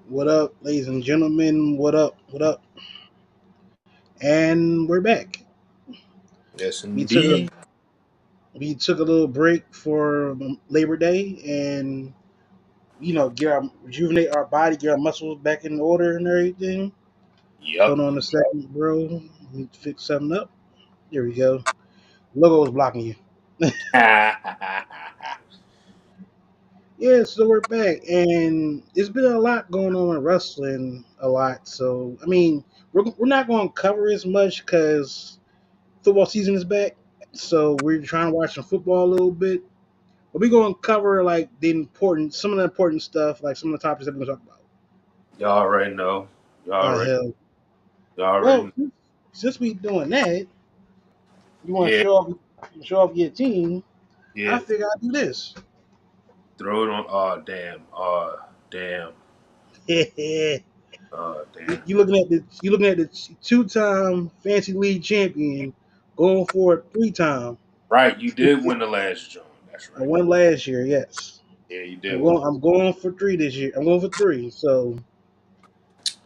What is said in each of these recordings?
What up, ladies and gentlemen? What up? What up? And we're back. Yes, We took a indeed. we took a little break for Labor Day, and rejuvenate our body, get our muscles back in order, and everything. Yep. Hold on a second, bro. Let me fix something up. There we go. Logo is blocking you. Yeah, so we're back, and it's been a lot going on in wrestling. A lot. So we're not going to cover as much because football season is back. So we're trying to watch some football a little bit. But we're gonna cover like some of the important stuff, like some of the topics that we're gonna talk about. Y'all already know. Y'all already. Hell. Y'all already. Well, since we doing that, you want to Yeah. show off your team. I Yeah. figure I'll do this. Throw it on. Oh damn. Oh damn. you Oh damn. looking at the 2-time fancy league champion going for it 3 time. Right. You did win the last joint. That's I right. won last year, yes. Yeah, you I'm did win. going. I'm going for 3 this year. I'm going for 3. So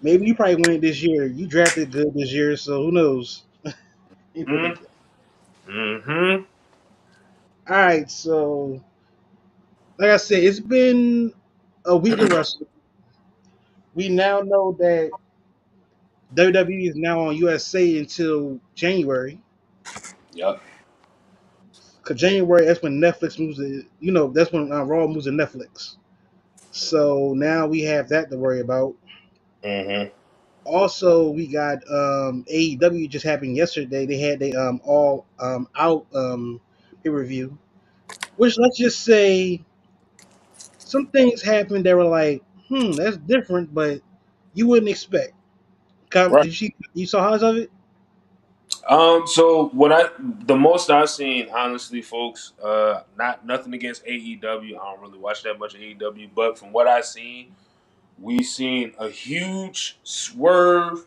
maybe you probably win it this year. You drafted good this year, so who knows? Let me put Mm. that there. Mm-hmm. All right, so like I said, it's been a week of wrestling. We now know that WWE is now on USA until January. Yep. Cause January, that's when Netflix moves to, that's when Raw moves to Netflix. So now we have that to worry about. Mm-hmm. Also, we got AEW just happened yesterday. They had the all out pay review, which let's just say some things happened that were like, that's different, but you wouldn't expect. Right. You saw highlights of it? So the most I've seen, honestly, folks, not nothing against AEW. I don't really watch that much of AEW, but from what I've seen, we seen a huge swerve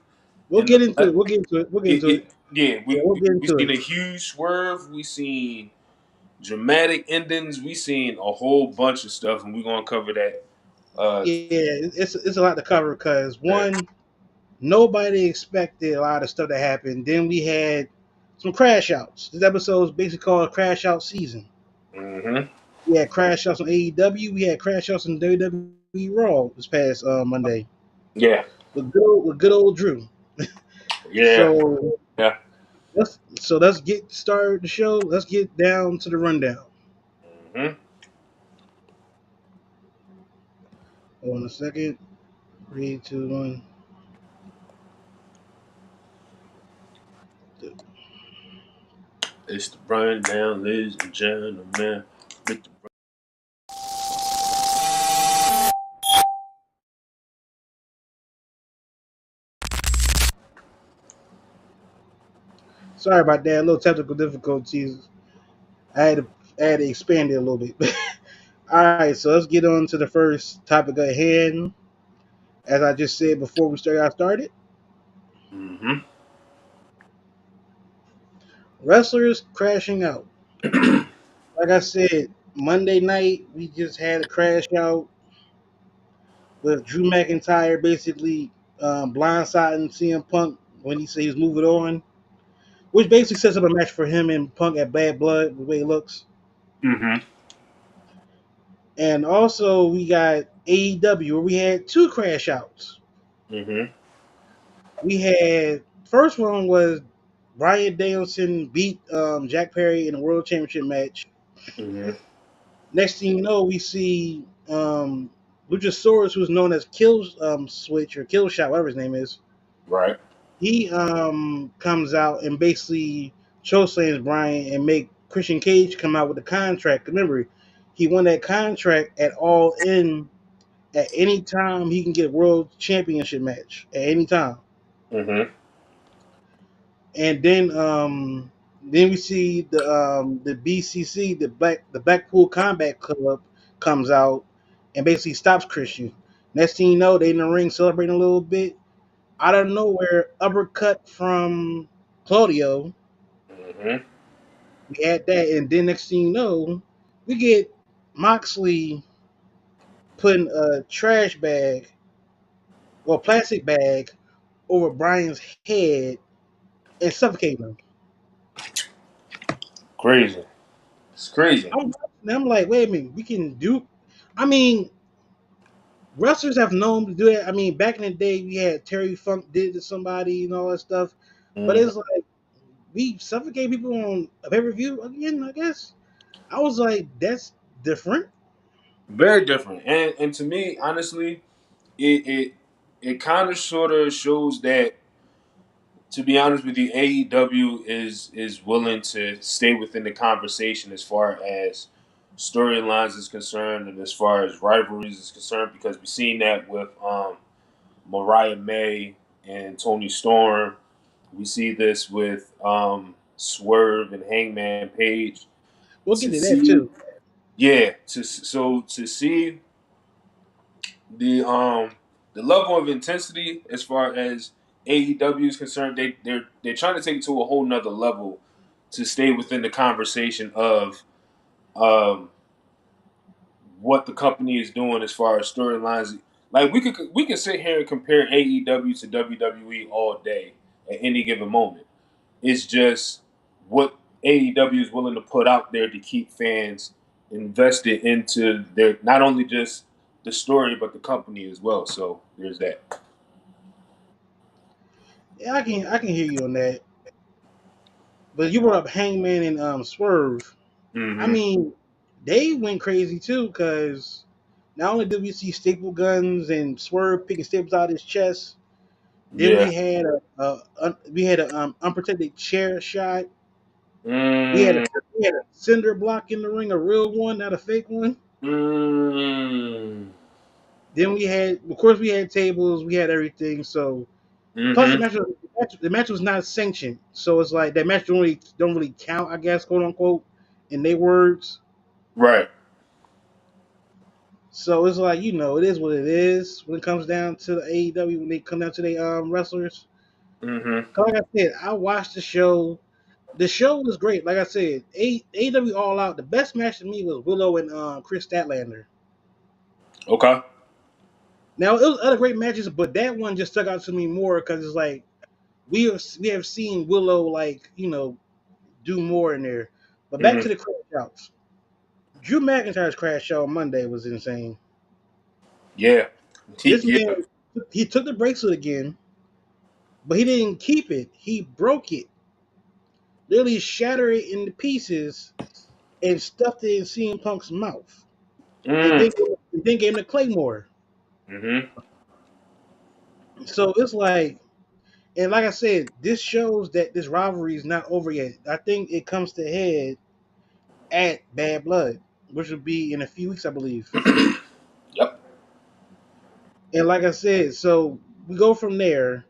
We'll in get into it. the We'll get into it. We'll get into it. yeah, Yeah, we'll get we into seen it. a huge swerve. We seen dramatic endings. We seen a whole bunch of stuff, and we're gonna cover that. Yeah, it's a lot to cover because Yeah. one, nobody expected a lot of stuff that happened. Then we had some crash outs. This episode is basically called Crash Out Season. Mm-hmm. We had crash outs on AEW. We had crash outs on WWE Raw this past Monday Yeah. with good old Drew. Yeah. So Yeah. let's get started the show. Let's get down to the rundown. Mm-hmm. Hold on a second. 3, 2, 1. It's the rundown, ladies and gentlemen. With the Sorry about that. A little technical difficulties. I had to I had to expand it a little bit. All right, so let's get on to the first topic at hand. As I just said before got started, mm-hmm. wrestlers crashing out. Like I said, Monday night we just had a crash out with Drew McIntyre basically blindsiding CM Punk when he said he was moving on, which basically sets up a match for him and Punk at Bad Blood the way it looks. Mm-hmm. And also we got AEW where we had 2 crash outs. Mm-hmm. We had first one was Brian Danielson beat Jack Perry in a World Championship match. Mm-hmm. Next thing you know, we see Luchasaurus, who's known as Kill Switch or Kill Shot, whatever his name is. Right. He comes out and basically chokeslams Brian and make Christian Cage come out with the contract. Remember, he won that contract at All In. At any time, he can get a World Championship match at any time. Mm-hmm. And then we see the BCC, the Blackpool Combat Club comes out and basically stops Christian. Next thing you know, they in the ring celebrating a little bit. Out of nowhere, uppercut from Claudio. Mm-hmm. We had that, and then next thing you know, we get Moxley putting a trash bag well, plastic bag over Brian's head and suffocating him. Crazy. It's crazy. I'm like, wait a minute, we can do. I mean, wrestlers have known to do that. I mean, back in the day, we had Terry Funk did it to somebody and all that stuff. But Hmm. it's like we suffocate people on a pay per view again. I guess I was like, that's different. Very different. And to me, honestly, it kind of sort of shows that, to be honest with you, AEW is willing to stay within the conversation as far as storylines is concerned and as far as rivalries is concerned, because we've seen that with Mariah May and Tony Storm. We see this with Swerve and Hangman Page. We'll To get to that see, too. yeah, to see the level of intensity as far as AEW is concerned, they're trying to take it to a whole nother level to stay within the conversation of um, what the company is doing as far as storylines. Like we could sit here and compare AEW to WWE all day at any given moment. It's just what AEW is willing to put out there to keep fans invested into their, not only just the story but the company as well. So there's that. Yeah, I can hear you on that. But you brought up Hangman and Swerve. I Mm-hmm. mean, they went crazy too because not only did we see staple guns and Swerve picking staples out of his chest, then Yeah. we had a unprotected chair shot. We had a Mm, we had a cinder block in the ring, a real one, not a fake one. mm, Then we had, of course, we had tables, we had everything. So plus mm-hmm. the match was not sanctioned, so it's like that match don't really count, I guess, quote unquote, in their words. Right. So it's like it is what it is when it comes down to the AEW when they come down to the wrestlers. Mm-hmm. 'Cause like I said, I watched the show. The show was great. Like I said, AEW All Out. The best match to me was Willow and Chris Statlander. Okay. Now it was other great matches, but that one just stuck out to me more because it's like we have seen Willow do more in there. But back Mm-hmm. to the crash outs. Drew McIntyre's crash out on Monday was insane. Yeah. This Yeah. man he took the bracelet again, but he didn't keep it. He broke it, literally shattered it into pieces and stuffed it in CM Punk's mouth. And Mm. then gave him the Claymore. Mm-hmm. So it's like, and like I said, this shows that this rivalry is not over yet. I think it comes to head at Bad Blood, which will be in a few weeks, I believe. Yep. And like I said, so we go from there,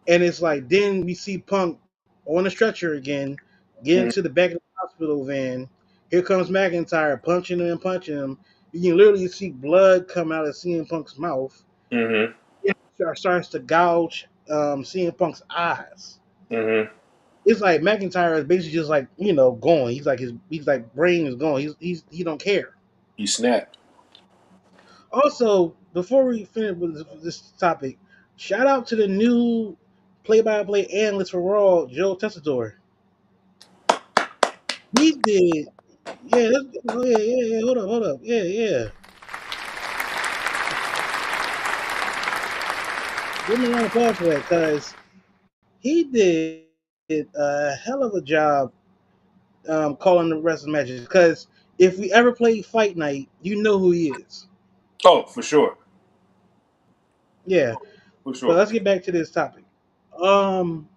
and it's like then we see Punk on the stretcher again, get Mm-hmm. into the back of the hospital van. Here comes McIntyre punching him and punching him. You can literally see blood come out of CM Punk's mouth. Mm-hmm. It starts to gouge CM Punk's eyes. Mm-hmm. It's like McIntyre is basically just like going. He's like brain is going. He don't care. He snapped. Also, before we finish with this topic, shout out to the new play-by-play analyst for Raw, Joe Tessitore. He did, yeah, oh, yeah. Hold up, yeah. Give me a round of applause for that, because he did a hell of a job calling the wrestling matches. Because if we ever play Fight Night, you know who he is. Oh, for sure. Yeah, For but sure. let's get back to this topic. Um,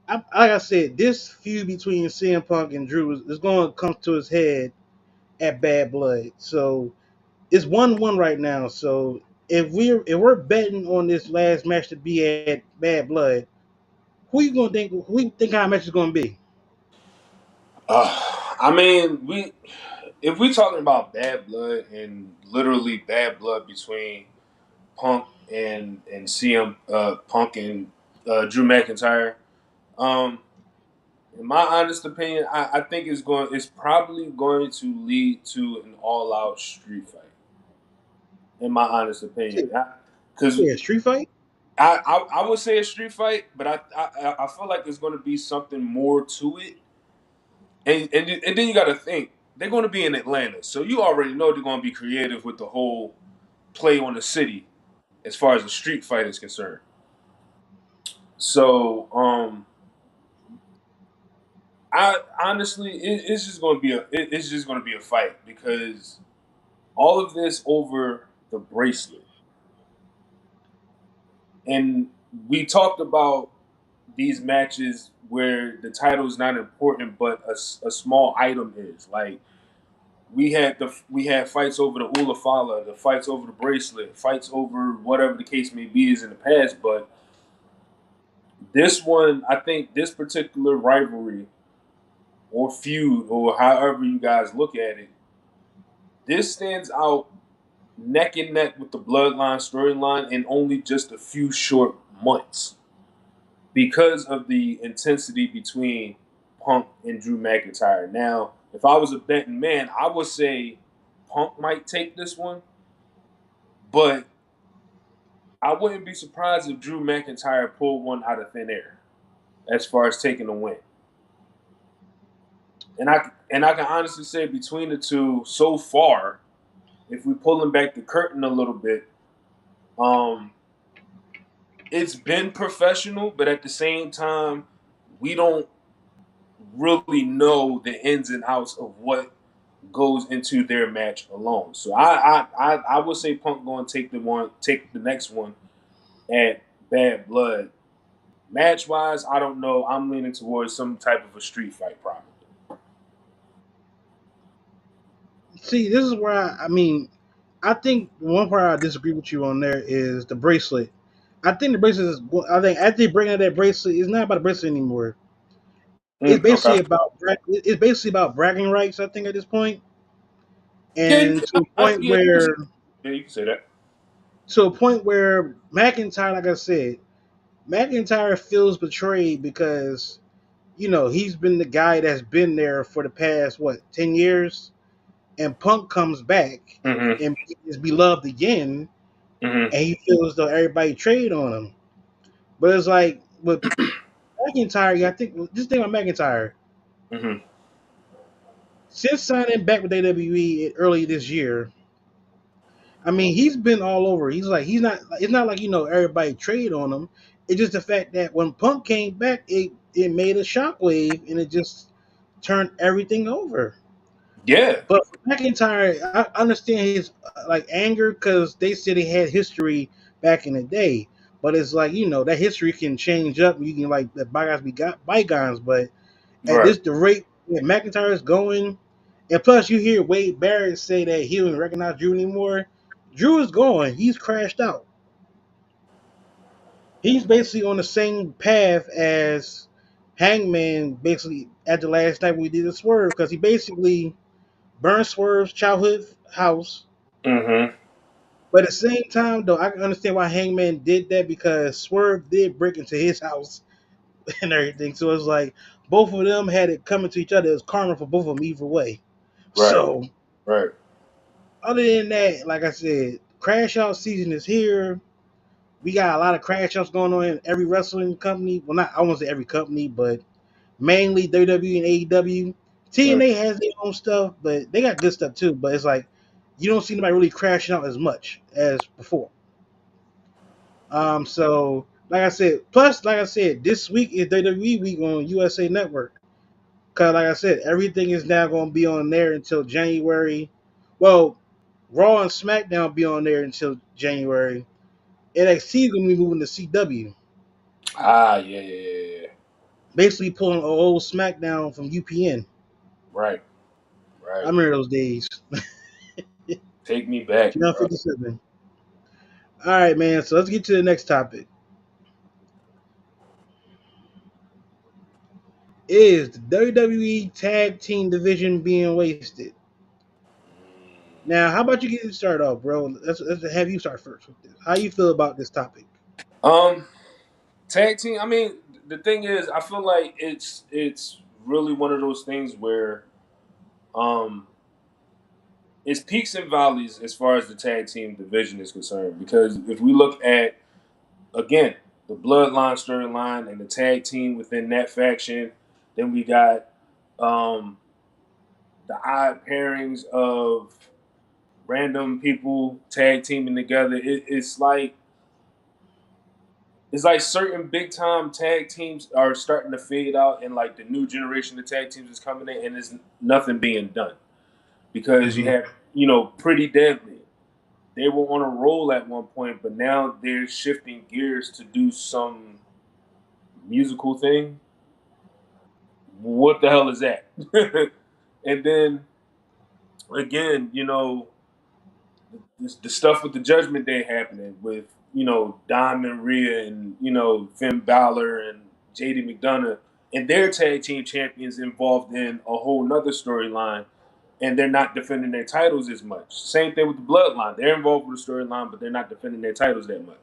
like I said, this feud between CM Punk and Drew is going to come to his head at Bad Blood. So it's 1-1 right now. So if we're betting on this last match to be at Bad Blood, who you think our match is going to be? I mean, we if we talking about bad blood and literally bad blood between Punk and CM Punk and Drew McIntyre, um, in my honest opinion, I think it's probably going to lead to an all out street fight. In my honest opinion, because Yeah, street fight. I would say a street fight, but I feel like there's going to be something more to it, and then you got to think they're going to be in Atlanta, so you already know they're going to be creative with the whole play on the city as far as the street fight is concerned. So I honestly, it's just going to be it's just going to be a fight because all of this over the bracelet, and we talked about these matches where the title is not important, but a small item is. Like we had fights over the Ulafala, the fights over the bracelet, fights over whatever the case may be is in the past. But this one, I think this particular rivalry or feud or however you guys look at it, this stands out neck and neck with the Bloodline storyline in only just a few short months because of the intensity between Punk and Drew McIntyre. Now, if I was a betting man, I would say Punk might take this one, but I wouldn't be surprised if Drew McIntyre pulled one out of thin air as far as taking the win. And I can honestly say between the two so far, if we pulling back the curtain a little bit, um, it's been professional, but at the same time, we don't really know the ins and outs of what goes into their match alone. So I would say Punk going to take the next one at Bad Blood. Match wise, I don't know. I'm leaning towards some type of a street fight, probably. See, this is where I mean, I think one part I disagree with you on there is the bracelet. I think the bracelet is. I think after they bring out that bracelet, it's not about the bracelet anymore. It's Okay. basically about it's basically about bragging rights. I think at this point, Yeah, and to a point yeah, where you can say that. McIntyre, like I said, McIntyre feels betrayed because he's been the guy that's been there for the past 10 years, and Punk comes back Mm-hmm. and is beloved again, Mm-hmm. and he feels as though everybody traded on him. But it's like with McIntyre, I think just think about McIntyre. Mm-hmm. Since signing back with WWE early this year, I mean he's been all over. He's not. It's not like everybody traded on him. It's just the fact that when Punk came back, it made a shockwave and it just turned everything over. Yeah. But for McIntyre, I understand his anger because they said he had history back in the day. But it's like that history can change up. You can let bygones be got bygones. But at Right. the rate that McIntyre is going, and plus you hear Wade Barrett say that he don't recognize Drew anymore. Drew is gone. He's crashed out. He's basically on the same path as Hangman. Basically, at the last night we did a swerve because he basically burned Swerve's childhood house. Mm-hmm. But at the same time, though, I can understand why Hangman did that because Swerve did break into his house and everything. So it's like both of them had it coming to each other. It was karma for both of them either way. Right. So Right. other than that, like I said, Crash Out season is here. We got a lot of crash outs going on in every wrestling company. Well, not I won't say every company, but mainly WWE and AEW. Mm. TNA has their own stuff, but they got good stuff too. But it's like you don't see anybody really crashing out as much as before. So like I said, this week is WWE week on USA Network. Cause like I said, everything is now going to be on there until January. Well, Raw and SmackDown be on there until January. NXT is going to be moving to CW, Ah, yeah, yeah, yeah, yeah. basically pulling old SmackDown from UPN. Right. I Right. remember those days. Take me back, Channel bro. 57. All right, man. So let's get to the next topic. Is the WWE Tag Team Division being wasted? Now, how about you get it started off, bro? Let's have you start first with this. How you feel about this topic? Um, Tag team. I mean, the thing is, I feel like it's really one of those things where um it's peaks and valleys as far as the tag team division is concerned. Because if we look at, again, the Bloodline storyline and the tag team within that faction, then we got um, the odd pairings of random people tag teaming together. It's like certain big time tag teams are starting to fade out, and like the new generation of tag teams is coming in, and there's nothing being done because you Hmm. have Pretty Deadly. They were on a roll at one point, but now they're shifting gears to do some musical thing. What the hell is that? And then again, the stuff with the Judgment Day happening with Diamond Rhea and Finn Balor and JD McDonough and their tag team champions involved in a whole nother storyline, and they're not defending their titles as much. Same thing with the Bloodline; they're involved with the storyline, but they're not defending their titles that much.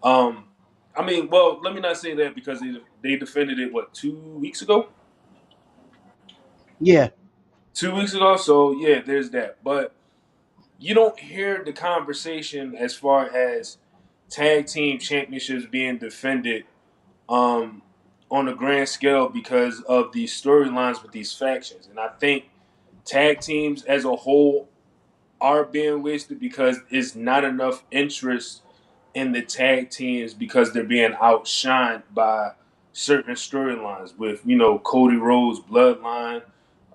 Um, I mean, well, let me not say that because they defended it 2 weeks ago. Yeah, 2 weeks ago, so yeah, there's that. But you don't hear the conversation as far as tag team championships being defended um, on a grand scale because of these storylines with these factions. And I think tag teams as a whole are being wasted because it's not enough interest in the tag teams because they're being outshined by certain storylines with, Cody Rhodes' bloodline,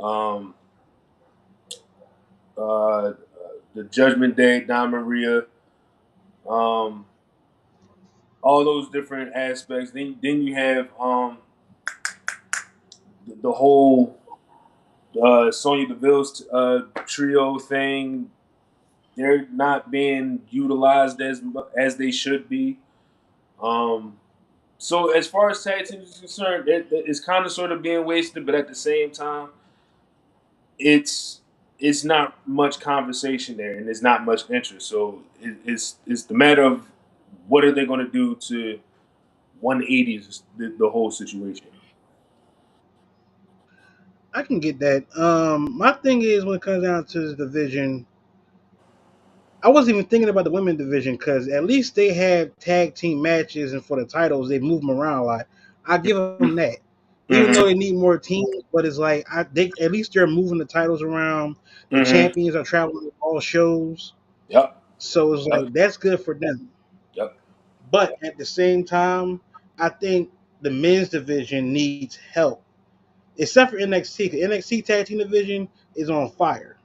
um, uh, the Judgment Day, Diamond Rhea, um, all those different aspects. Then you have the whole Sonya Deville's trio thing. They're not being utilized as they should be. Um, so as far as tag teams is concerned, it's kind of sort of being wasted, but at the same time, it's it's not much conversation there, and there's not much interest. So it's the matter of what are they going to do to 180s the whole situation. I can get that. My thing is when it comes down to the division, I wasn't even thinking about the women division because at least they have tag team matches and for the titles they move them around a lot. I give them that. Even though they Mm-hmm. need more teams, but it's like they at least they're moving the titles around. The Mm-hmm. champions are traveling to all shows, Yep. so it's Yep. like that's good for them. Yep. But at the same time, I think the men's division needs help, except for NXT. 'Cause NXT tag team division is on fire.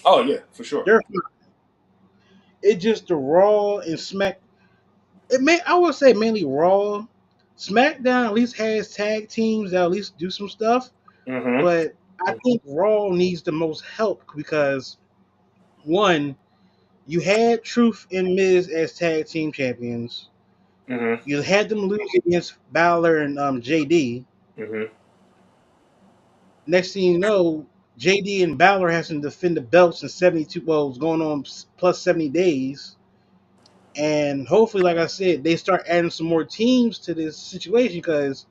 Oh yeah, for sure. They're it's just the Raw and Smack. I would say mainly Raw. SmackDown at least has tag teams that at least do some stuff, Mm-hmm. but I think Raw needs the most help because one, you had Truth and Miz as tag team champions. Mm-hmm. You had them lose against Balor and JD. Mm-hmm. Next thing you know, JD and Balor has to defend the belts in 72. Well, it's going on plus 70 days. And hopefully, like I said, they start adding some more teams to this situation because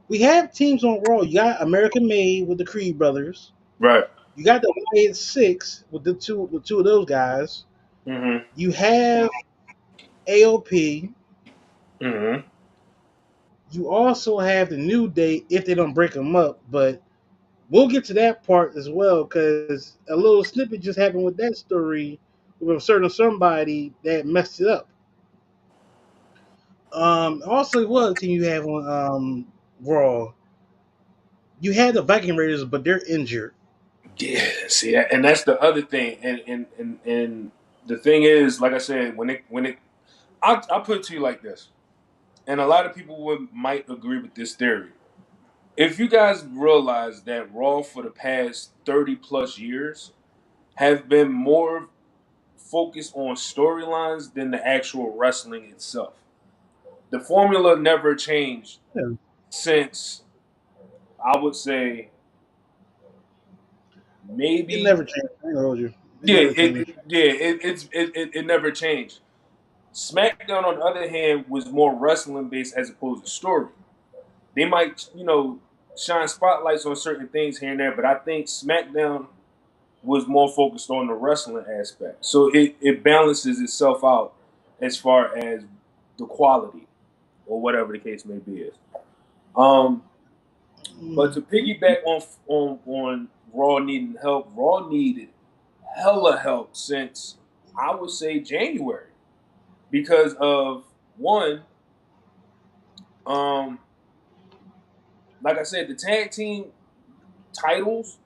we have teams on Raw. You got American Made with the Creed brothers. Right. You got the Wyatt Six with the two of those guys. Mm-hmm. You have AOP. Mm-hmm. You also have the New Day if they don't break them up, but we'll get to that part as well because a little snippet just happened with that story with a certain somebody that messed it up. Also, what other team you have on Raw? You had the Viking Raiders, but they're injured. Yeah. See, and that's the other thing. And the thing is, like I said, I'll put it to you like this, and a lot of people might agree with this theory. If you guys realize that Raw for the past 30 plus years have been more focused on storylines than the actual wrestling itself. The formula never changed Yeah, since, I would say, it maybe. never changed. I ain't gonna hold you. It Yeah, never changed. it never changed. SmackDown, on the other hand, was more wrestling based as opposed to story. They might, shine spotlights on certain things here and there, but I think SmackDown was more focused on the wrestling aspect. So it balances itself out as far as the quality or whatever the case may be is. Um, but to piggyback on Raw needing help, Raw needed hella help since I would say January because of one, um, like I said, the tag team titles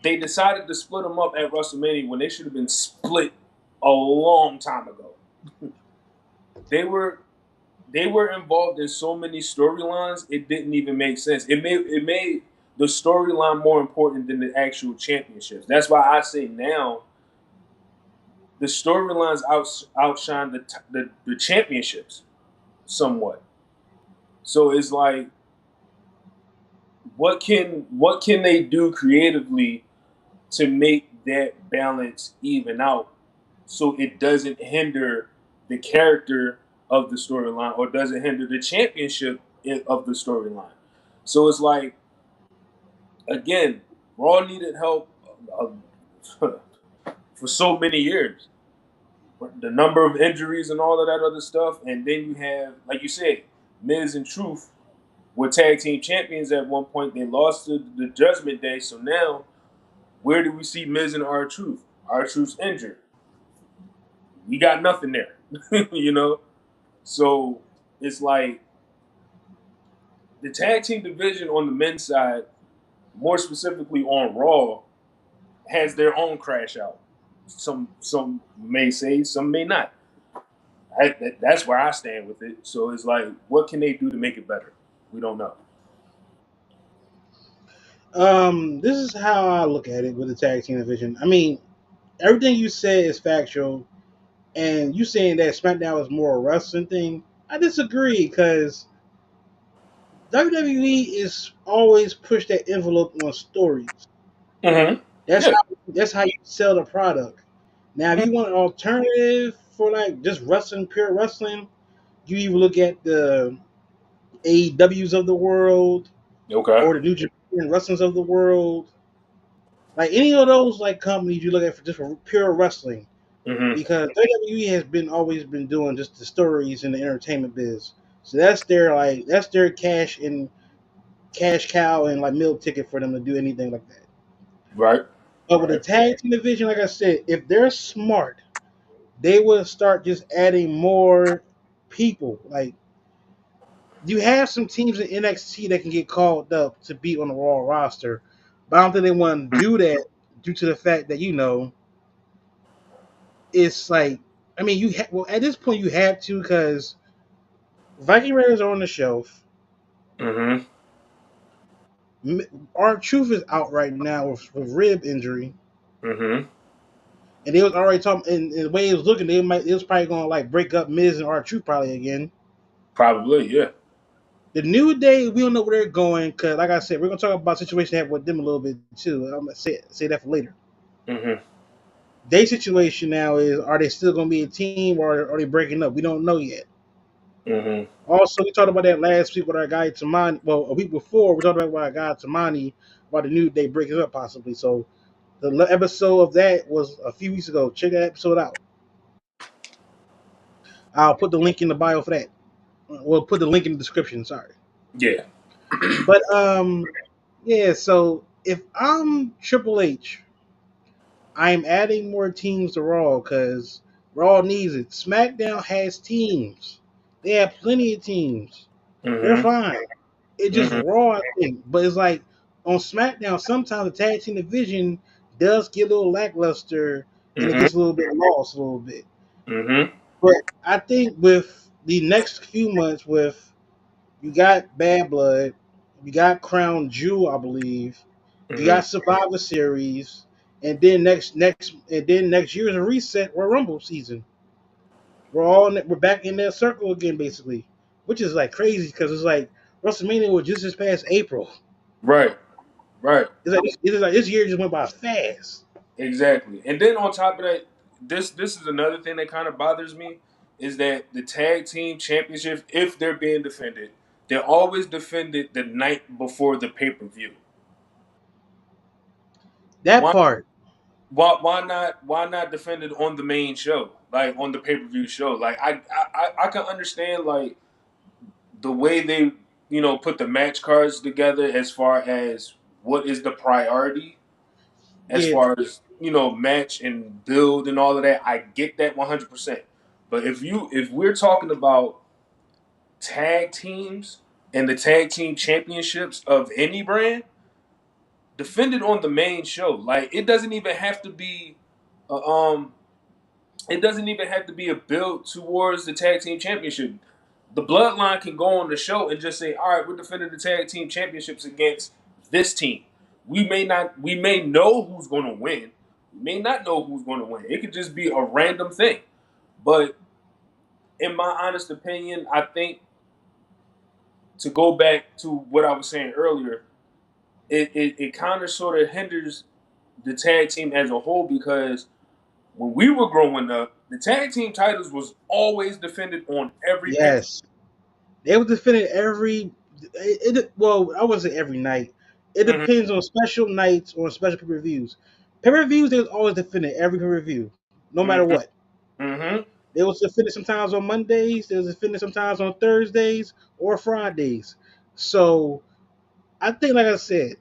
they decided to split them up at WrestleMania when they should have been split a long time ago. They were they were involved in so many storylines it didn't even make sense. It made the storyline more important than the actual championships. That's why I say now the storylines outshine the championships somewhat. So it's like what can they do creatively to make that balance even out so it doesn't hinder the character of the storyline or doesn't hinder the championship of the storyline. So it's like again, Raw needed help for so many years. The number of injuries and all of that other stuff, and then you have, like you said, Miz and Truth were tag team champions at one point. They lost to the Judgment Day, so now where do we see Miz and R-Truth? R-Truth's injured. We got nothing there, you know. So it's like the tag team division on the men's side, more specifically on Raw, has their own crash out. Some may say, some may not. That's where I stand with it. So it's like, what can they do to make it better? We don't know. This is how I look at it with the tag team division. I mean, everything you said is factual, and you saying that SmackDown is more a wrestling thing. I disagree because WWE is always push that envelope on stories. Mm-hmm. That's Yeah. how you sell the product. Now, if you want an alternative for like just wrestling, pure wrestling, you either look at the AEWs of the world Okay. or the New Japan Wrestlings of the world. Like any of those like companies you look at for just for pure wrestling. Mm-hmm. Because WWE has been always been doing just the stories in the entertainment biz. So that's their cash cow and like milk ticket for them to do anything like that. Right. But with the Right. tag team division, like I said, if they're smart, they would start just adding more people. Like you have some teams in NXT that can get called up to be on the Raw roster, but I don't think they want to do that due to the fact that it's like I mean well at this point you have to because Viking Raiders are on the shelf. Mm-hmm. Our Truth is out right now with rib injury, Mm-hmm. and they was already talking. And the way it was looking, it was probably going to like break up Miz and our Truth probably again. Probably, yeah. The New Day, we don't know where they're going because, like I said, we're gonna talk about the situation they have with them a little bit too. I'm gonna say that for later. Mm-hmm. Their situation now is: are they still gonna be a team or are they breaking up? We don't know yet. Mm-hmm. Also, we talked about that last week with our guy Tamani. Well, a week before, we talked about with our guy Tamani about the New Day breaking up possibly. So the episode of that was a few weeks ago. Check that episode out. I'll put the link in the bio for that. We'll put the link in the description. Sorry, Yeah. but yeah. So if I'm Triple H, I'm adding more teams to Raw because Raw needs it. SmackDown has teams. They have plenty of teams. They're Mm-hmm. fine. It's just Mm-hmm. Raw, I think. But it's like on SmackDown, sometimes the tag team division does get a little lackluster and it Mm-hmm. gets a little bit lost a little bit. Mm-hmm. But I think with the next few months, with you got Bad Blood, you got Crown Jewel, I believe, you Mm-hmm. got Survivor Series, and then next year is a reset or Rumble season. We're back in that circle again, basically, which is like crazy because it's like WrestleMania was just this past April. Right. Right. It's like this year just went by fast. Exactly. And then on top of that, this is another thing that kind of bothers me is that the tag team championships, if they're being defended, they're always defended the night before the pay per view. That Why? part. why not defend it on the main show, like on the pay-per-view show? Like I can understand like the way they put the match cards together as far as what is the priority as Yeah, far as match and build and all of that. I get that 100%. But if we're talking about tag teams and the tag team championships of any brand, defend it on the main show. Like a, um it doesn't even have to be a build towards the tag team championship. The bloodline can go on the show and just say, all right, we're defending the tag team championships against this team. We may know who's going to win. We may not know who's going to win. It could just be a random thing. But in my honest opinion, I think, to go back to what I was saying earlier, it kind of sort of hinders the tag team as a whole, because when we were growing up, the tag team titles was always defended on every pay. yes. They were defending every. Well, I wasn't every night. It Mm-hmm, depends on special nights or special pay-per-views. Pay-per-views, they was always defending every pay-per-view, no matter mm-hmm, what. mm-hmm. They was defended sometimes on Mondays. They was defended sometimes on Thursdays or Fridays. So I think, like I said,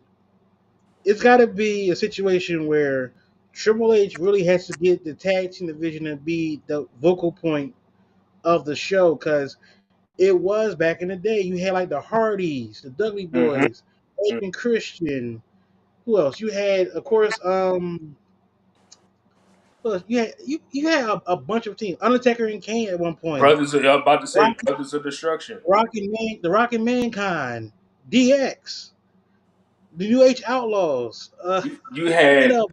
it's got to be a situation where Triple H really has to get the tag team division and be the vocal point of the show, because it was back in the day. You had like the Hardys, the Dudley Mm-hmm. Boys, Aiden Christian. Who else? You had, of course, who else? You had a bunch of teams. Undertaker and Kane at one point. Brothers, I'm about to say Rock, Brothers of Destruction. The Rock and Mankind, DX, the New Age Outlaws. You You had had a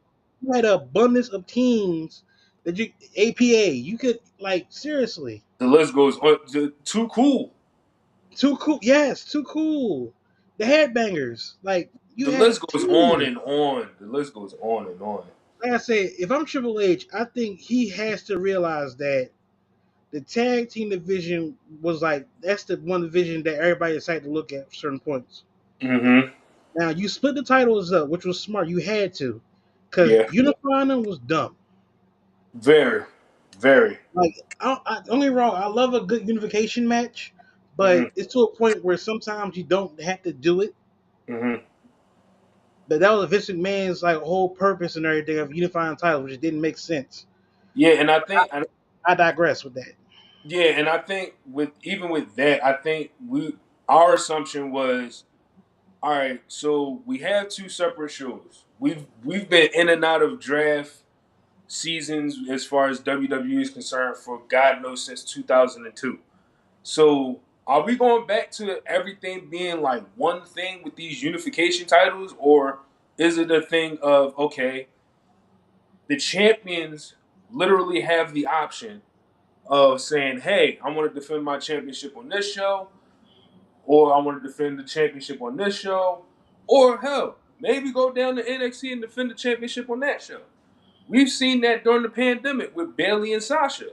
you had an abundance of teams that you APA. You could, like, seriously. the list goes on. Too cool. Too cool. Yes, too cool. The Headbangers. Like, you The had list goes on teams. and on. The list goes on and on. Like I say, if I'm Triple H, I think he has to realize that the tag team division was like, that's the one division that everybody decided to look at for certain points. Mm-hmm. Now you split the titles up, which was smart. You had to, because Yeah. unifying them was dumb. Very, very. Like, don't get me wrong, I love a good unification match, Mm-hmm. but it's to a point where sometimes you don't have to do it. Mm-hmm. But that was Vince McMahon's like whole purpose and everything of unifying titles, which didn't make sense. Yeah, and I think I digress with that. yeah, and I think with that, I think our assumption was, all right, so we have two separate shows. We've been in and out of draft seasons as far as WWE is concerned for God knows since 2002. So are we going back to everything being like one thing with these unification titles, or is it a thing of, okay, the champions literally have the option of saying, hey, I want to defend my championship on this show, or I want to defend the championship on this show, or hell, maybe go down to NXT and defend the championship on that show. We've seen that during the pandemic with Bayley and Sasha.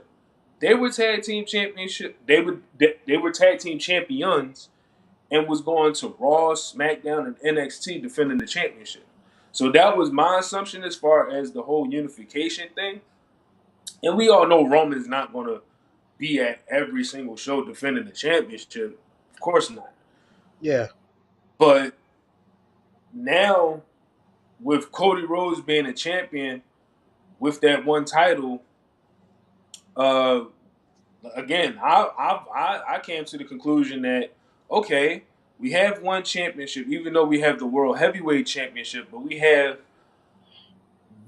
They were tag team championship. They were tag team champions and was going to Raw, SmackDown, and NXT defending the championship. So that was my assumption as far as the whole unification thing. And we all know Roman's not going to be at every single show defending the championship. Of course not. Yeah. But now, with Cody Rhodes being a champion with that one title, uh, again, I came to the conclusion that, okay, we have one championship, even though we have the World Heavyweight Championship, but we have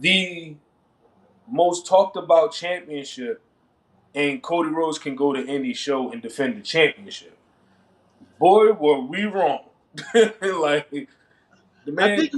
the most talked about championship, and Cody Rhodes can go to any show and defend the championship. Boy, were we wrong! Like the I man, think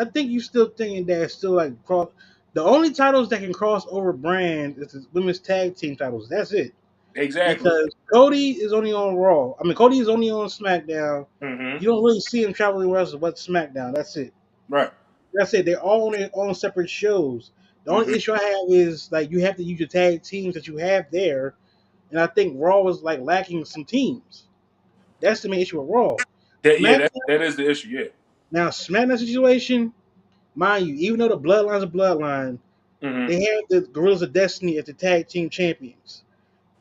I think you still thinking that it's still like cross. The only titles that can cross over brands is the women's tag team titles. That's it. exactly. Because Cody is only on Raw. I mean, Cody is only on SmackDown. Hmm. You don't really see him traveling wrestle but SmackDown. That's it. Right. That's it. They're all on their own separate shows. The only Hmm. issue I have is like you have to use your tag teams that you have there, and I think Raw was like lacking some teams. That's the main issue with Raw. Yeah, SmackDown that is the issue. Yeah. now SmackDown situation. Mind you, even though the Bloodline's a bloodline, Hmm. they have the Gorillas of Destiny as the tag team champions,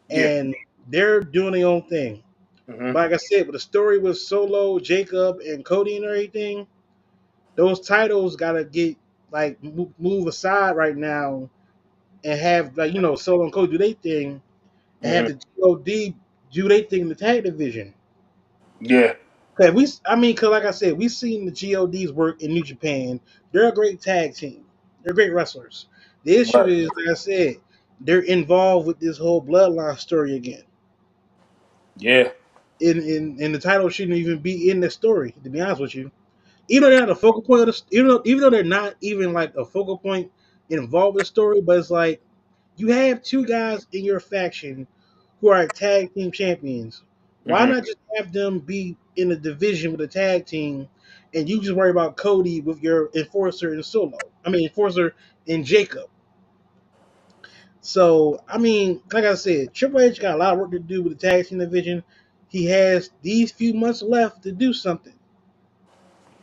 Yeah. and they're doing their own thing. Hmm. But like I said, with the story with Solo, Jacob, and Cody and everything, those titles gotta get like move aside right now and have like Solo and Cody do their thing and have Hmm. the God do their thing in the tag division. Yeah. Cause cause like I said, we've seen the Gods work in New Japan. They're a great tag team. They're great wrestlers. The issue Right. is, like I said, they're involved with this whole bloodline story again. Yeah. And the title shouldn't even be in the story. To be honest with you, even though they're not the focal point of the, even though they're not even like a focal point involved with the story, but it's like you have two guys in your faction who are tag team champions. Why Hmm. not just have them be in a division with a tag team, and you just worry about Cody with your enforcer and Solo? Enforcer and Jacob. So like I said, Triple H got a lot of work to do with the tag team division. He has these few months left to do something,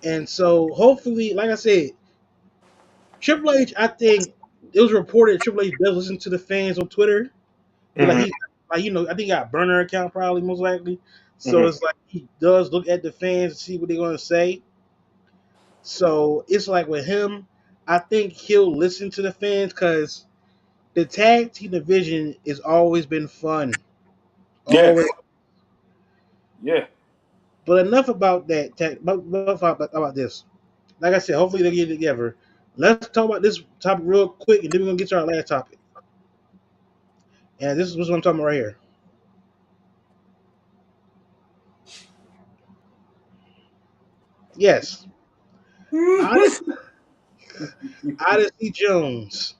and so hopefully, like I said, Triple H, I think it was reported Triple H does listen to the fans on Twitter. Hmm. I think he got a burner account probably most likely. So Hmm. it's like he does look at the fans to see what they're gonna say. So it's like with him, I think he'll listen to the fans because the tag team division has always been fun. Yeah. Always. Yeah. But enough about that. Enough about this. Like I said, hopefully they get it together. Let's talk about this topic real quick, and then we're gonna get to our last topic. And this is what I'm talking about right here. Yes, Odyssey Jones,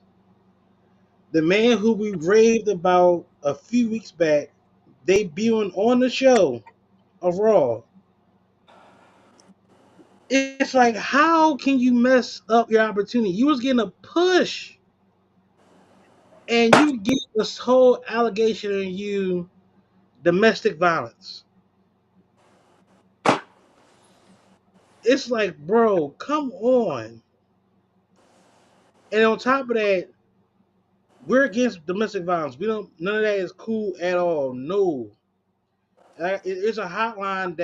the man who we raved about a few weeks back, debuting on the show of Raw. It's like, how can you mess up your opportunity? You was getting a push, and you get this whole allegation on you, domestic violence. It's like, bro, come on. And on top of that, we're against domestic violence. We don't. None of that is cool at all. No. It's a hotline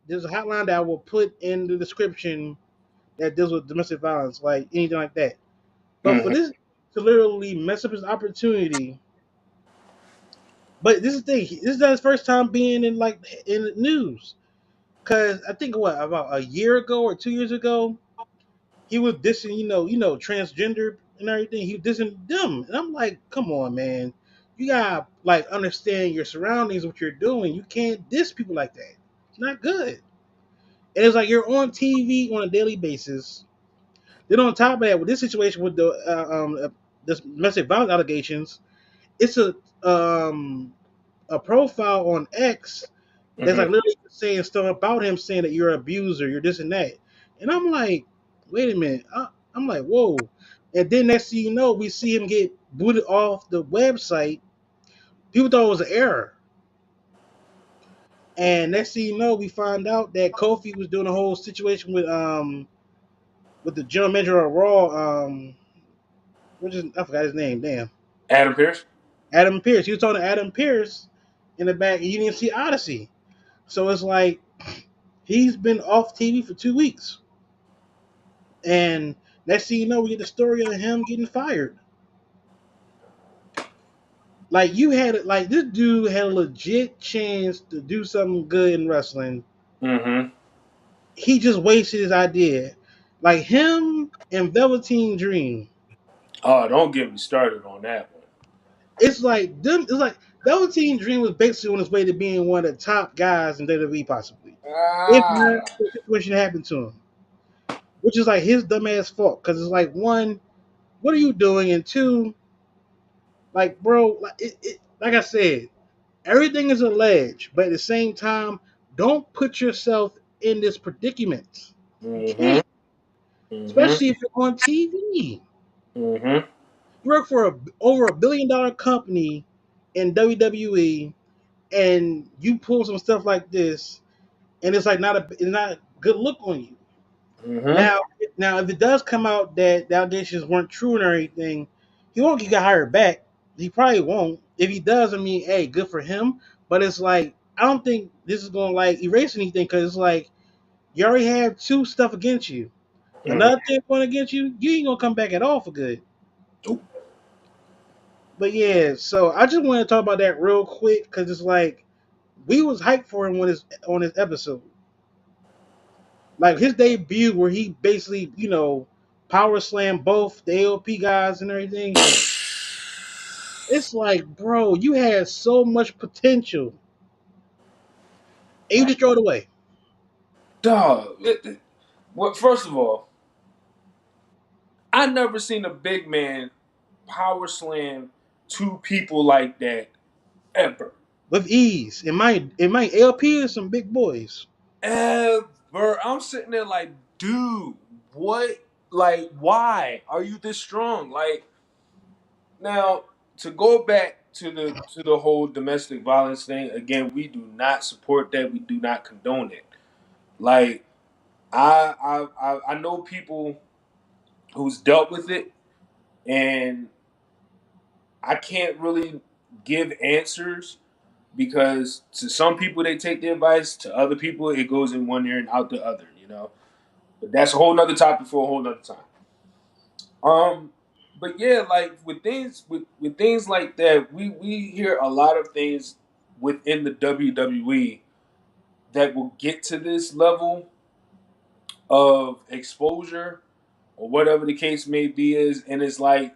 there's a hotline that I will put in the description that deals with domestic violence, like anything like that. But for Hmm. this to literally mess up his opportunity, but this is the thing. This is not his first time being in the news. Cause I think what about a year ago or 2 years ago, he was dissing, transgender and everything. He was dissing them, and I'm like, come on, man. You gotta like understand your surroundings, what you're doing. You can't diss people like that. It's not good. And it's like you're on TV on a daily basis. Then on top of that, with this situation with the this domestic violence allegations, it's a profile on X that's Hmm. like literally saying stuff about him, saying that you're an abuser, you're this and that. And I'm like, wait a minute. I'm like, whoa. And then next thing you know, we see him get booted off the website. People thought it was an error. And next thing you know, we find out that Kofi was doing a whole situation with the general manager of Raw, I forgot his name. Damn, Adam Pierce. Adam Pierce. He was talking to Adam Pierce in the back, and you didn't see Odyssey. So it's like he's been off TV for 2 weeks, and next thing you know, we get the story of him getting fired. Like this dude had a legit chance to do something good in wrestling. Hmm. He just wasted his idea. Like him and Velveteen Dream. Oh, don't get me started on that one. It's like them. It's like Velveteen Dream was basically on his way to being one of the top guys in WWE, possibly. If not, Ah. the situation happened to him, which is like his dumbass fault. Because it's like, one, what are you doing? And two, like, bro, like I said, everything is alleged, but at the same time, don't put yourself in this predicament. You Hmm. can't, Hmm. especially if you're on TV. Hmm. You work for over $1 billion company in WWE, and you pull some stuff like this, and it's like it's not a good look on you. Mm-hmm. Now, if it does come out that the allegations weren't true and everything, he won't get hired back. He probably won't. If he does, I mean, hey, good for him. But it's like I don't think this is going to like erase anything because it's like you already have two stuff against you. Mm-hmm. Another thing going against you, you ain't gonna come back at all for good. Nope. But yeah, so I just want to talk about that real quick because it's like we was hyped for him on his episode, like his debut where he basically power slammed both the AOP guys and everything. It's like, bro, you had so much potential and you just throw it away. Dog. Well, first of all, I never seen a big man power slam two people like that ever. With ease. In my AOP is some big boys. Ever. I'm sitting there like, dude, what? Like, why are you this strong? Like, now to go back to the whole domestic violence thing again, we do not support that. We do not condone it. Like, I know people who's dealt with it, and I can't really give answers because to some people they take the advice, to other people it goes in one ear and out the other. But that's a whole nother topic for a whole nother time. Um, but yeah, like with things like that, we hear a lot of things within the WWE that will get to this level of exposure or whatever the case may be is, and it's like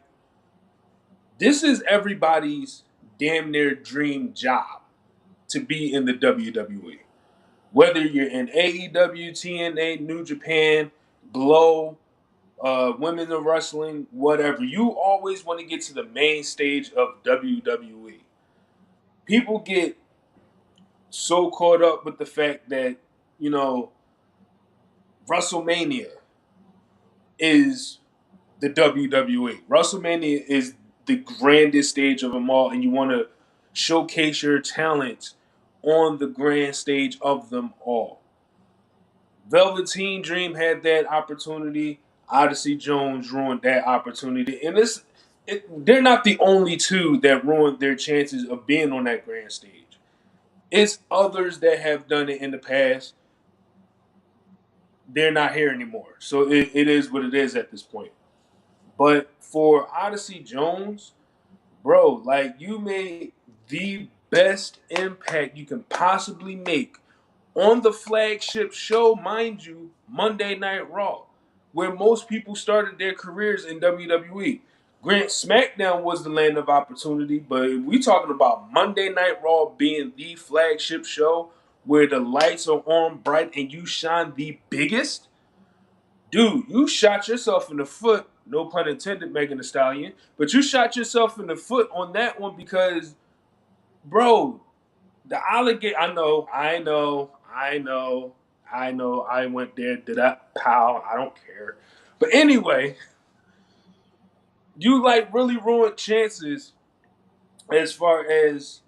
this is everybody's damn near dream job to be in the WWE. Whether you're in AEW, TNA, New Japan, Glow, women in wrestling, whatever. You always want to get to the main stage of WWE. People get so caught up with the fact that, you know, WrestleMania is the WWE. WrestleMania is the grandest stage of them all, and you want to showcase your talents on the grand stage of them all. Velveteen Dream had that opportunity. Odyssey Jones ruined that opportunity, and they're not the only two that ruined their chances of being on that grand stage. It's others that have done it in the past. They're not here anymore, so it is what it is at this point. But for Odyssey Jones, bro, like you made the best impact you can possibly make on the flagship show, mind you, Monday Night Raw, where most people started their careers in WWE. Grant, SmackDown was the land of opportunity, but if we talking about Monday Night Raw being the flagship show where the lights are on bright and you shine the biggest, dude, you shot yourself in the foot. No pun intended, Megan Thee Stallion, but you shot yourself in the foot on that one because, bro, the alligator. I know. I went there. Did that, pal? I don't care. But anyway, you like really ruined chances as far as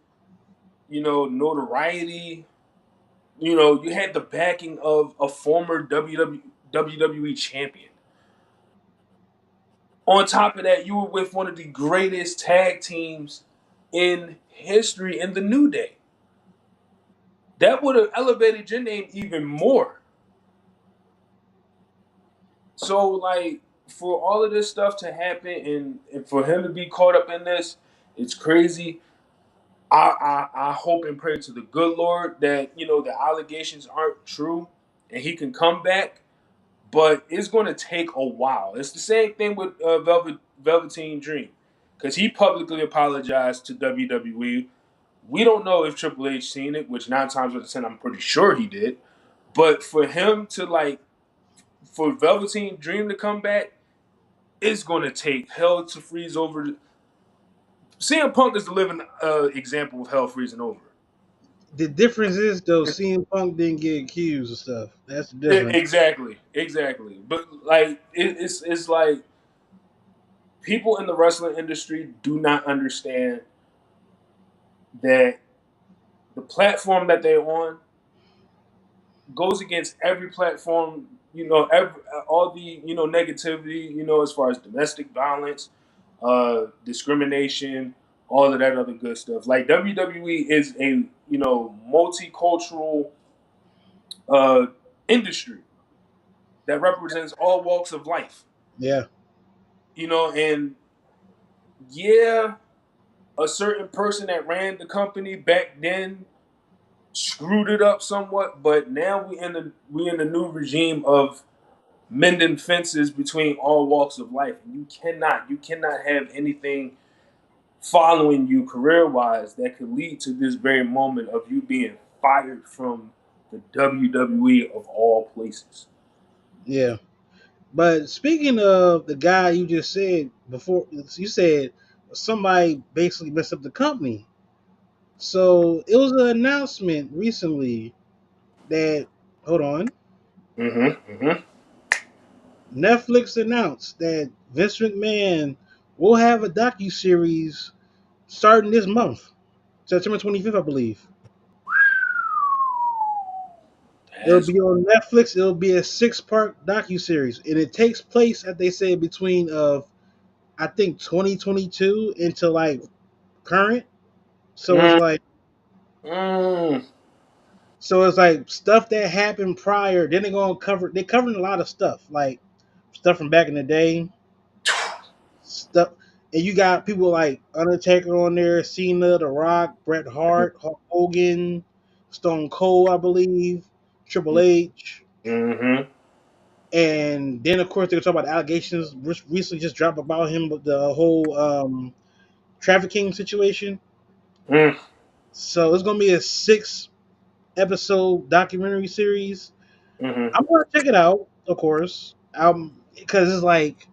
notoriety. You had the backing of a former WWE champion. On top of that, you were with one of the greatest tag teams in history in the New Day. That would have elevated your name even more. So like for all of this stuff to happen and for him to be caught up in this, it's crazy. I hope and pray to the good Lord that the allegations aren't true and he can come back, but it's going to take a while. It's the same thing with Velveteen Dream because he publicly apologized to WWE. We don't know if Triple H seen it, which 9 times out of 10 I'm pretty sure he did. But for him to for Velveteen Dream to come back, it's going to take hell to freeze over. CM Punk is the living example of hell freezing over. The difference is though, CM Punk didn't get accused of stuff. That's the difference. Exactly. But like it's like people in the wrestling industry do not understand that the platform that they're on goes against every platform. All the negativity. As far as domestic violence, discrimination, all of that other good stuff. Like WWE is a multicultural uh, industry that represents all walks of life. Yeah. And yeah, a certain person that ran the company back then screwed it up somewhat, but now we in the new regime of mending fences between all walks of life. And you cannot have anything following you career wise that could lead to this very moment of you being fired from the WWE of all places. Yeah. But speaking of the guy you just said before, you said somebody basically messed up the company. So it was an announcement recently that, hold on, Mm-hmm. Mm-hmm. Netflix announced that Vince McMahon will have a docu series starting this month, September 25th, I believe. It'll As be on Netflix. It'll be a 6-part docu series, and it takes place, as they say, between I think 2022 into like current. So it's mm, like mm, stuff that happened prior. Then they're covering a lot of stuff, like stuff from back in the day, stuff. And you got people like Undertaker on there, Cena, The Rock, Bret Hart, Hulk Hogan, Stone Cold, I believe, Triple H. mm-hmm. And then of course they were talking about the allegations recently just dropped about him with the whole trafficking situation. Mm, So it's gonna be a 6-episode documentary series. mm-hmm. I'm gonna check it out, of course. Because it's like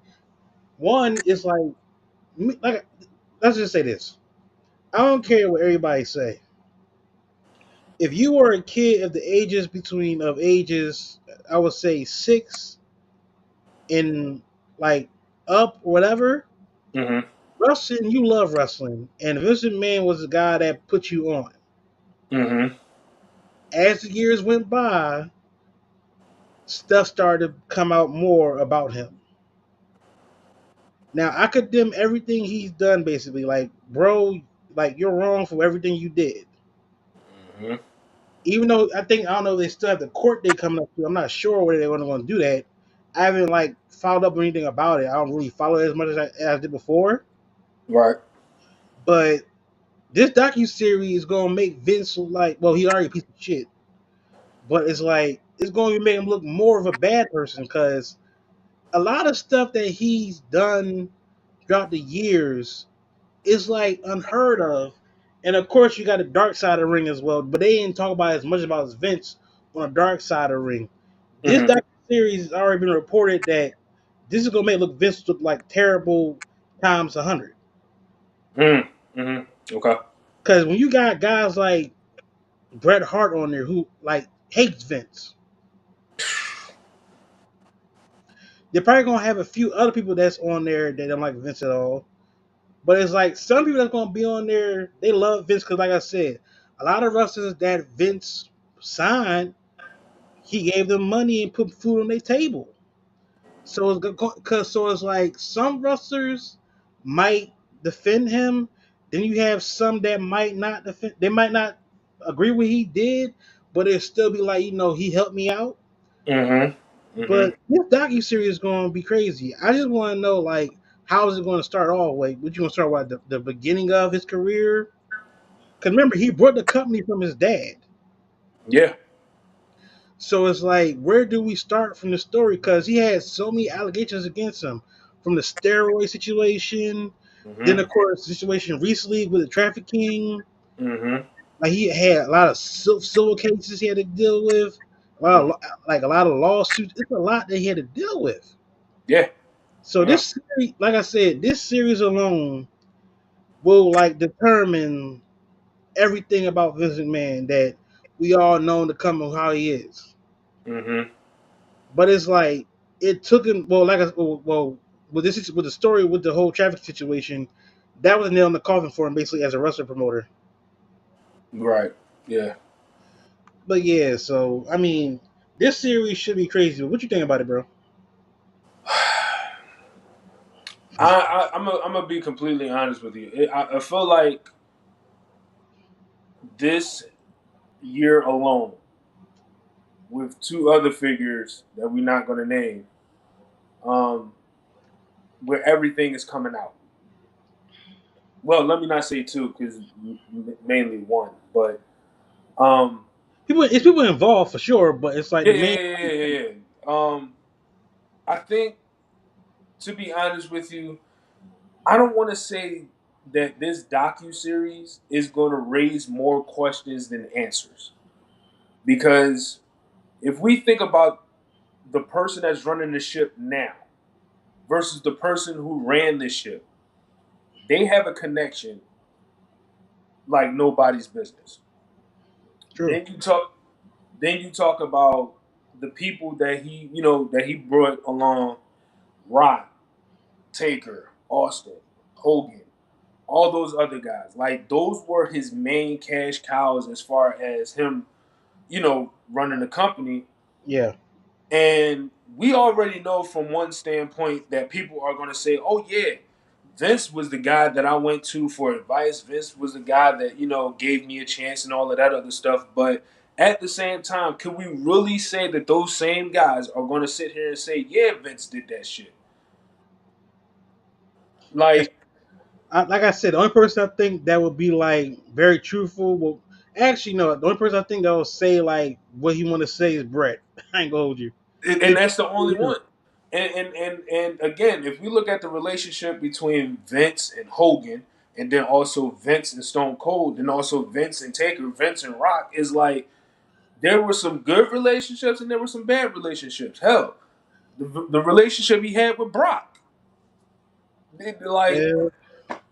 one, it's like let's just say this. I don't care what everybody say. If you were a kid of the ages, I would say 6 and like up or whatever, Mm-hmm. wrestling, you love wrestling. And Vince McMahon was the guy that put you on. Mm-hmm. As the years went by, stuff started to come out more about him. Now I condemn everything he's done basically. Like, bro, like you're wrong for everything you did. Mm-hmm. Even though I don't know if they still have the court date coming up to. I'm not sure whether they're going to do that. I haven't like followed up on anything about it. I don't really follow it as much as I did before. Right. But this docu series is gonna make Vince look like, well, he already a piece of shit. But it's like it's going to make him look more of a bad person because a lot of stuff that he's done throughout the years is like unheard of. And of course, you got the dark side of the ring as well, but they didn't talk about as much about as Vince on the dark side of the ring. This Mm-hmm. docu series has already been reported that this is gonna make look Vince look like terrible times 100. Mm-hmm. Mm-hmm. Okay. Because when you got guys like Bret Hart on there who like hates Vince, they're probably gonna have a few other people that's on there that don't like Vince at all. But it's like some people that's gonna be on there, they love Vince because, like I said, a lot of wrestlers that Vince signed, he gave them money and put food on their table. So it's like some wrestlers might defend him. Then you have some that might not defend. They might not agree with what he did, but it'll still be like, he helped me out. Mm-hmm. Mm-hmm. But this docu series is going to be crazy. I just want to know, like, how is it going to start off? Like, would you want to start with the beginning of his career? Because remember, he brought the company from his dad. Yeah. So it's like, where do we start from the story? Because he had so many allegations against him, from the steroid situation, then Mm-hmm. of course the situation recently with the trafficking. Mm-hmm. Like he had a lot of civil cases he had to deal with, a lot of lawsuits. It's a lot that he had to deal with. Yeah. So Yeah. this series, like I said, this series alone will like determine everything about Vince McMahon that we all know to come of how he is. Mm-hmm. But it's like it took him. With the story with the whole traffic situation, that was a nail in the coffin for him, basically as a wrestler promoter. Right. Yeah. But yeah, so I mean, this series should be crazy. What you think about it, bro? I'm gonna be completely honest with you. I feel like this year alone, with two other figures that we're not gonna name, um, where everything is coming out. Well, let me not say two because mainly one, but um, It's people involved for sure, but it's like yeah, the yeah, main. yeah, yeah, yeah, yeah. I think to be honest with you, I don't want to say that this docu series is going to raise more questions than answers because if we think about the person that's running the ship now versus the person who ran the ship, they have a connection like nobody's business. True. Then you talk then you talk about the people that he brought along, Rock, Taker, Austin, Hogan, all those other guys. Like those were his main cash cows as far as him, running the company. Yeah. And we already know from one standpoint that people are going to say, "Oh yeah, Vince was the guy that I went to for advice. Vince was the guy that gave me a chance and all of that other stuff." But at the same time, can we really say that those same guys are going to sit here and say, "Yeah, Vince did that shit"? As, Like, like I said, the only person I think that would be like very truthful. Well, actually, no. The only person I think that will say like what he want to say is Brett. I ain't gonna hold you. and It, that's the only one. And again, if we look at the relationship between Vince and Hogan, and then also Vince and Stone Cold, and also Vince and Taker, Vince and Rock, is like there were some good relationships and there were some bad relationships. Hell, the relationship he had with Brock, like yeah,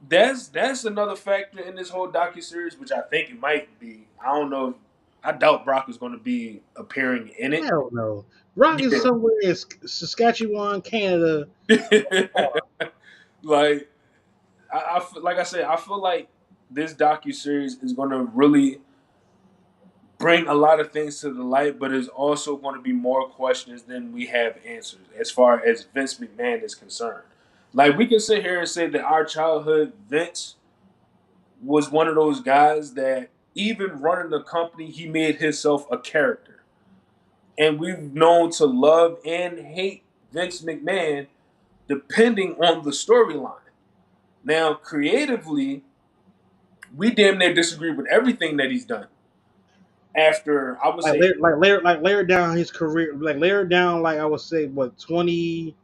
that's another factor in this whole docu series, which I think it might be. I don't know. I doubt Brock is going to be appearing in I it. don't know. Rock is somewhere in Saskatchewan, Canada. Yeah. Like like I said, I feel like this docu series is going to really bring a lot of things to the light, but it's also going to be more questions than we have answers as far as Vince McMahon is concerned. Like we can sit here and say that our childhood Vince was one of those guys that even running the company, he made himself a character, and we've known to love and hate Vince McMahon depending on the storyline. Now, creatively, we damn near disagree with everything that he's done. After I would say, Layer down his career, like layer down, like I would say, what 2017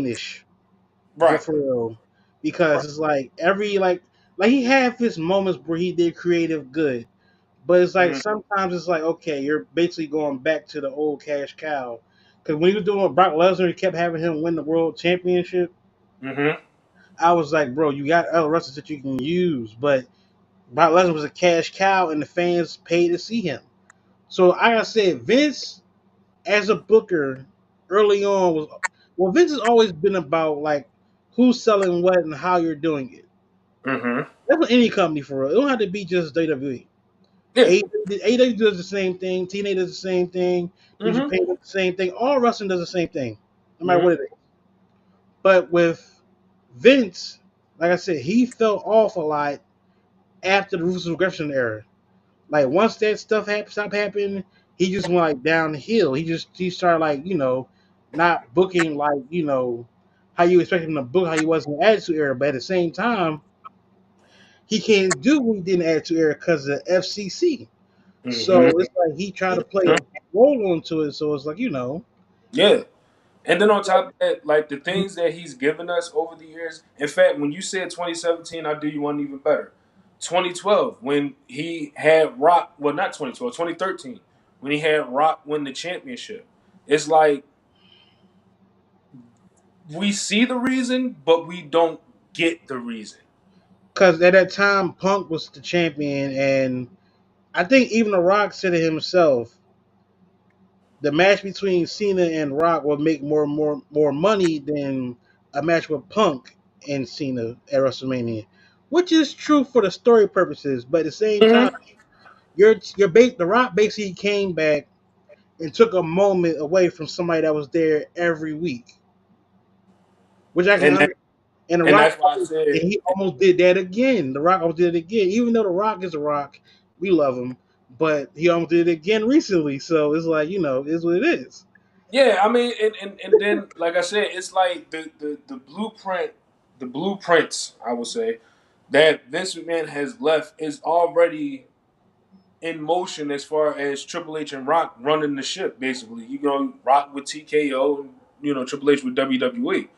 ish right, for real, right, because it's like every like he had his moments where he did creative good, but it's like mm-hmm, sometimes it's like okay, you're basically going back to the old cash cow. Because when he was doing with Brock Lesnar, he kept having him win the world championship. mm-hmm, I was like, bro, you got other wrestlers that you can use, but Brock Lesnar was a cash cow, and the fans paid to see him. So like I said, Vince as a booker early on was well. Vince has always been about like who's selling what and how you're doing it. mm-hmm, That's what any company for real. It don't have to be just WWE. yeah, AEW does the same thing. TNA does the same thing. New mm-hmm, Japan does the same thing. All wrestling does the same thing, no matter mm-hmm, what it is. But with Vince, like I said, he fell off a lot after the Ruthless Aggression era. Like once that stuff stopped happening, he just went like downhill. He started like not booking like how you expect him to book how he was in the Attitude Era, but at the same time he can't do what he did in the Attitude Era because of the FCC. mm-hmm, So it's like he tried to play a role onto it. So it's like yeah. And then on top of that, like the things that he's given us over the years. In fact, when you said 2017, I'll do you one even better. 2012, when he had Rock, well, not 2012, 2013, when he had Rock win the championship. It's like we see the reason, but we don't get the reason. because at that time Punk was the champion, and I think even The Rock said it himself. The match between Cena and Rock will make more money than a match with Punk and Cena at WrestleMania, which is true for the story purposes. But at the same time, Mm-hmm. The Rock basically came back and took a moment away from somebody that was there every week, which I can and understand. And The and Rock, that's why I and said, he almost did that again. The Rock almost did it again, even though The Rock is The Rock, we love him, but he almost did it again recently. So it's like it's what it is. yeah, I mean, and then like I said, it's like the blueprint, the blueprints, I would say, that Vince McMahon has left is already in motion as far as Triple H and Rock running the ship. Basically, Rock with TKO, and, Triple H with WWE.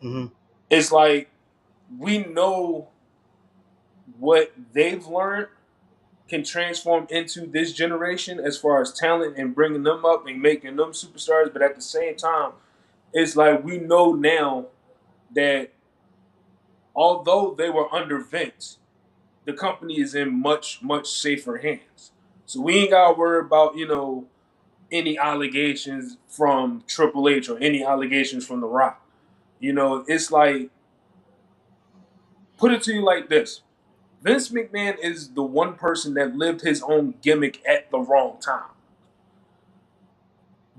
Hmm. It's like we know what they've learned can transform into this generation as far as talent and bringing them up and making them superstars. But at the same time, it's like we know now that although they were under Vince, the company is in much, much safer hands. So we ain't got to worry about, any allegations from Triple H or any allegations from The Rock. It's like, put it to you like this: Vince McMahon is the one person that lived his own gimmick at the wrong time.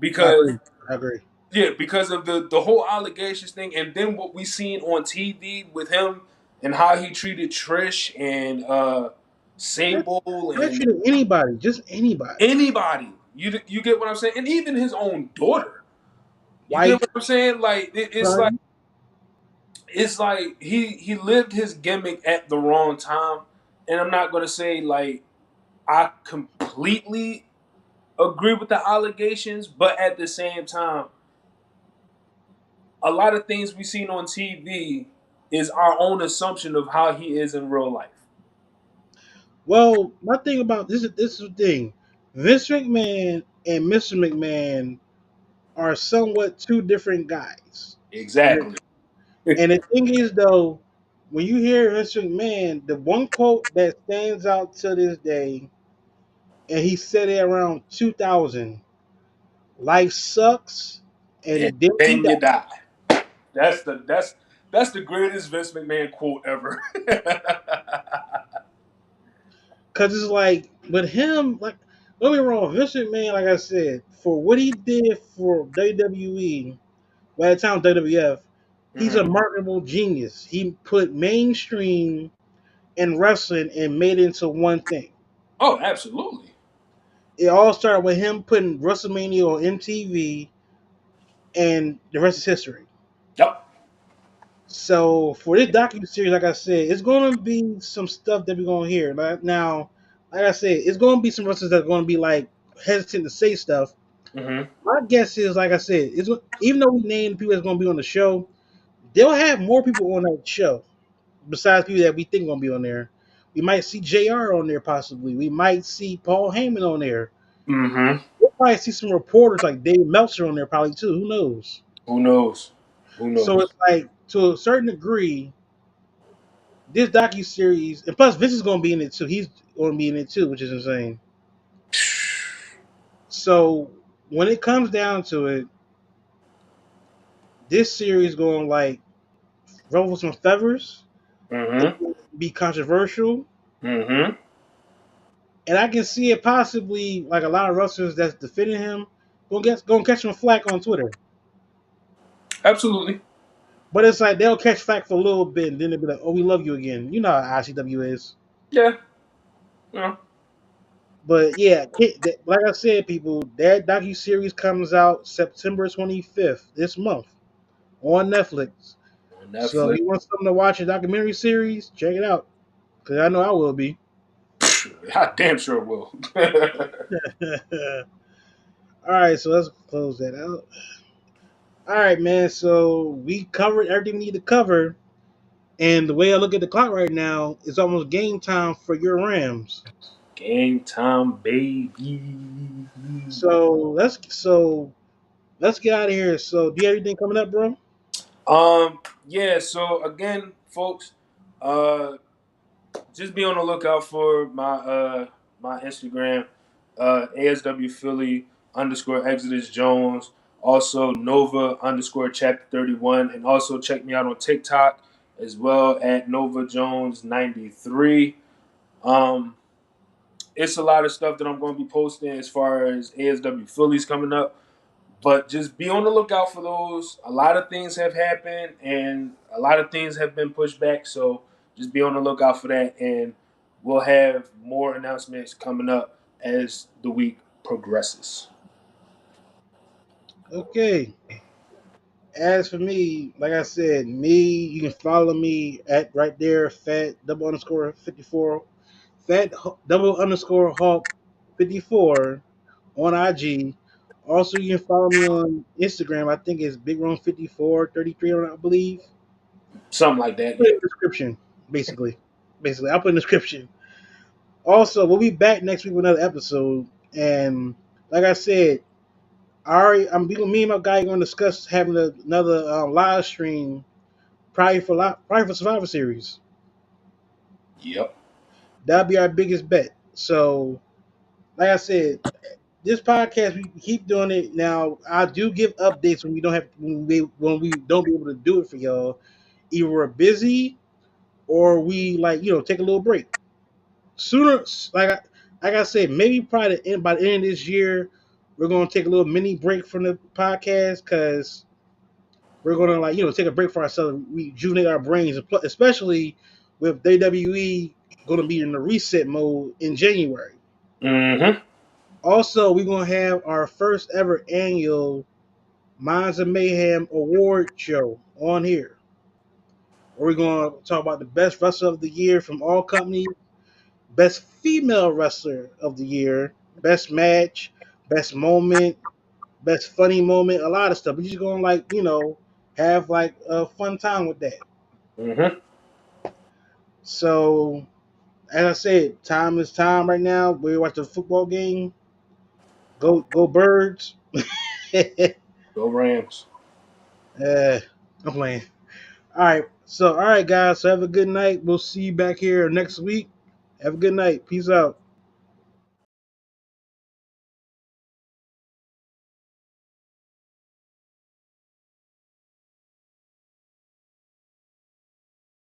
I Because agree. I agree. Yeah, because of the whole allegations thing, and then what we seen on TV with him and how he treated Trish and Sable and Actually, anybody, just anybody, anybody. You get what I'm saying? And even his own daughter. You get wife, what I'm saying? Like son. it's like he lived his gimmick at the wrong time. And I'm not gonna say like I completely agree with the allegations, but at the same time, a lot of things we seen on TV is our own assumption of how he is in real life. Well, my thing about this is the thing. Vince McMahon and Mr. McMahon are somewhat two different guys. Exactly. And the thing is, though, when you hear Vince McMahon, the one quote that stands out to this day, and he said it around 2000: "Life sucks, And and then you then die." you die. That's the greatest Vince McMahon quote ever. Because it's like with him, like don't get me wrong, Vince McMahon, like I said, for what he did for WWE, by the time WWF, he's a Mhm. marketable genius. He put mainstream and wrestling and made it into one thing. Oh, absolutely. It all started with him putting WrestleMania on MTV, and the rest is history. Yep. So for this docu series, like I said, it's going to be some stuff that we're going to hear. Now, like I said, it's going to be some wrestlers that are going to be like hesitant to say stuff. Hmm. My guess is, like I said, even though we named people that's going to be on the show, they'll have more people on that show besides people that we think going to be on there. We might see JR on there possibly. We might see Paul Heyman on there. Hmm. We'll probably see some reporters like Dave Meltzer on there probably too. Who knows? Who knows? Who So knows? it's like to a certain degree, this docu series, and plus Vince is going to be in it too. He's going to be in it too, which is insane. So when it comes down to it, this series going like ruffle some feathers. It's Hmm. going to be controversial, Hmm. and I can see it possibly like a lot of wrestlers that's defending him going to catch him flack on Twitter. Absolutely. But it's like they'll catch flack for a little bit, and then they'll be like, "Oh, we love you again." You know how ICW is. Yeah. Yeah. But yeah, like I said, people, that docu series comes out September 25th this month on Netflix. On So if Netflix. you want something to watch, a documentary series, check it out because I know I will be. I damn sure will. All right, so let's close that out. All right, man. So we covered everything we need to cover, and the way I look at the clock right now, it's almost game time for your Rams. Game time, baby. So let's get out of here. So do you have anything coming up, bro? Yeah, so again, folks, uh just be on the lookout for my Instagram, ASW Philly underscore Exodus Jones, also Nova underscore chapter 31, and also check me out on TikTok as well at Nova Jones 93. Um it's a lot of stuff that I'm going to be posting as far as ASW Phillies coming up. But just be on the lookout for those. A lot of things have happened, and a lot of things have been pushed back. So just be on the lookout for that, and we'll have more announcements coming up as the week progresses. Okay. As for me, like I said, you can follow me at right there, fat double underscore 54, double underscore Hawk 54 on IG. Also, you can follow me on Instagram. I think it's Big Ron 5433, I believe. Something like that, Put it yeah. in the description, basically. Basically, I'll put in the description. Also, we'll be back next week with another episode. And like I said, me and my guy going to discuss having another live stream probably for Survivor Series. Yep. That'll be our biggest bet. So, like I said, this podcast we keep doing it. Now, I do give updates when we don't have when we don't be able to do it for y'all. Either we're busy or we take a little break. Sooner, like I said, maybe probably by the end of this year, we're gonna take a little mini break from the podcast because we're gonna take a break for ourselves, rejuvenate our brains, especially with WWE gonna be in the reset mode in January. Mm-hmm. Also, we're gonna have our first ever annual Minds of Mayhem award show on here, where we're gonna talk about the best wrestler of the year from all companies, best female wrestler of the year, best match, best moment, best funny moment, a lot of stuff. We're just gonna have a fun time with that. Mm-hmm. So, as I said, time is time right now. We watch the football game. Go Birds. Go Rams. I'm playing. All right. So, all right, guys. So have a good night. We'll see you back here next week. Have a good night. Peace out.